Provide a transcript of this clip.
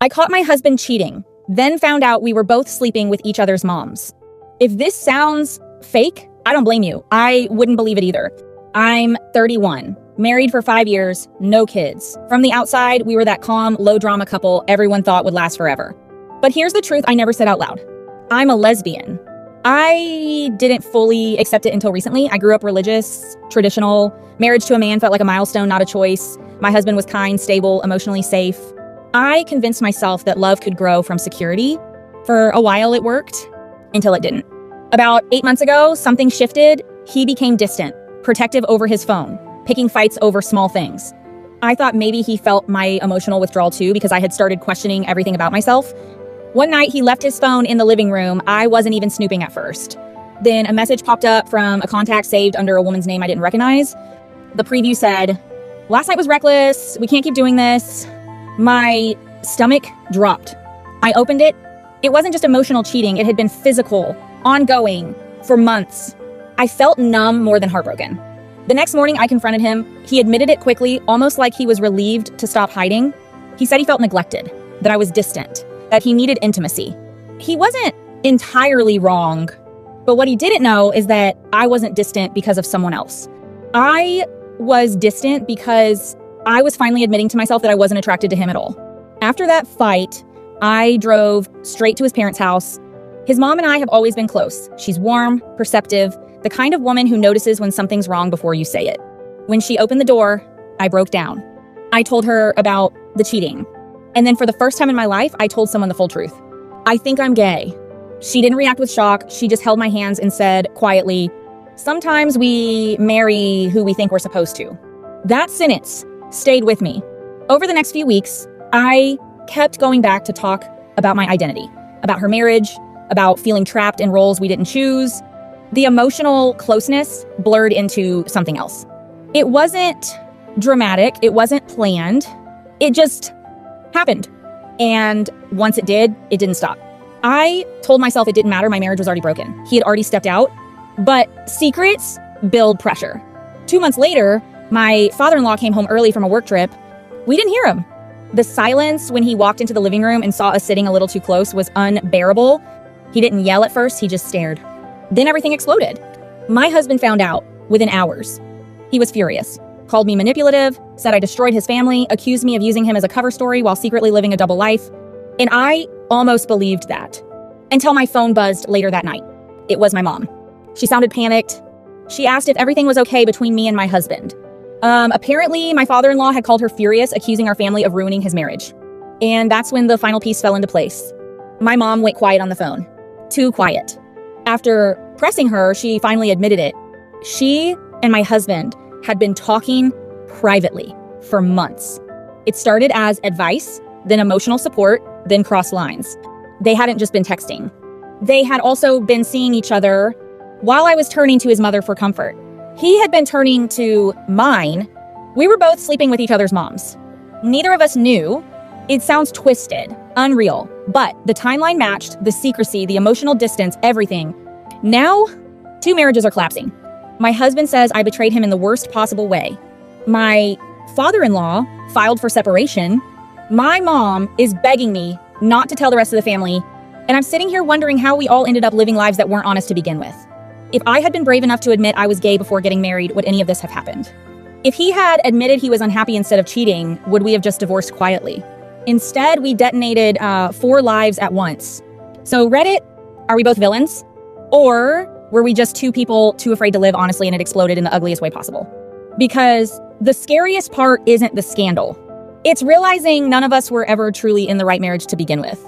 I caught my husband cheating, then found out we were both sleeping with each other's moms. If this sounds fake, I don't blame you. I wouldn't believe it either. I'm 31, married for 5 years, no kids. From the outside, we were that calm, low-drama couple everyone thought would last forever. But here's the truth I never said out loud. I'm a lesbian. I didn't fully accept it until recently. I grew up religious, traditional. Marriage to a man felt like a milestone, not a choice. My husband was kind, stable, emotionally safe. I convinced myself that love could grow from security. For a while it worked, until it didn't. About 8 months ago, something shifted. He became distant, protective over his phone, picking fights over small things. I thought maybe he felt my emotional withdrawal too because I had started questioning everything about myself. One night he left his phone in the living room. I wasn't even snooping at first. Then a message popped up from a contact saved under a woman's name I didn't recognize. The preview said, "Last night was reckless. We can't keep doing this." My stomach dropped. I opened it. It wasn't just emotional cheating. It had been physical, ongoing, for months. I felt numb more than heartbroken. The next morning, I confronted him. He admitted it quickly, almost like he was relieved to stop hiding. He said he felt neglected, that I was distant, that he needed intimacy. He wasn't entirely wrong, but what he didn't know is that I wasn't distant because of someone else. I was distant because I was finally admitting to myself that I wasn't attracted to him at all. After that fight, I drove straight to his parents' house. His mom and I have always been close. She's warm, perceptive, the kind of woman who notices when something's wrong before you say it. When she opened the door, I broke down. I told her about the cheating. And then for the first time in my life, I told someone the full truth. I think I'm gay. She didn't react with shock. She just held my hands and said quietly, "Sometimes we marry who we think we're supposed to." That sentence stayed with me. Over the next few weeks, I kept going back to talk about my identity, about her marriage, about feeling trapped in roles we didn't choose. The emotional closeness blurred into something else. It wasn't dramatic. It wasn't planned. It just happened. And once it did, it didn't stop. I told myself it didn't matter. My marriage was already broken. He had already stepped out. But secrets build pressure. 2 months later, my father-in-law came home early from a work trip. We didn't hear him. The silence when he walked into the living room and saw us sitting a little too close was unbearable. He didn't yell at first, he just stared. Then everything exploded. My husband found out within hours. He was furious, called me manipulative, said I destroyed his family, accused me of using him as a cover story while secretly living a double life. And I almost believed that until my phone buzzed later that night. It was my mom. She sounded panicked. She asked if everything was okay between me and my husband. Apparently, my father-in-law had called her furious, accusing our family of ruining his marriage. And that's when the final piece fell into place. My mom went quiet on the phone. Too quiet. After pressing her, she finally admitted it. She and my husband had been talking privately for months. It started as advice, then emotional support, then crossed lines. They hadn't just been texting. They had also been seeing each other while I was turning to his mother for comfort. He had been turning to mine. We were both sleeping with each other's moms. Neither of us knew. It sounds twisted, unreal, but the timeline matched, the secrecy, the emotional distance, everything. Now, 2 marriages are collapsing. My husband says I betrayed him in the worst possible way. My father-in-law filed for separation. My mom is begging me not to tell the rest of the family, and I'm sitting here wondering how we all ended up living lives that weren't honest to begin with. If I had been brave enough to admit I was gay before getting married, would any of this have happened? If he had admitted he was unhappy instead of cheating, would we have just divorced quietly? Instead, we detonated 4 lives at once. So Reddit, are we both villains? Or were we just 2 people too afraid to live honestly and it exploded in the ugliest way possible? Because the scariest part isn't the scandal. It's realizing none of us were ever truly in the right marriage to begin with.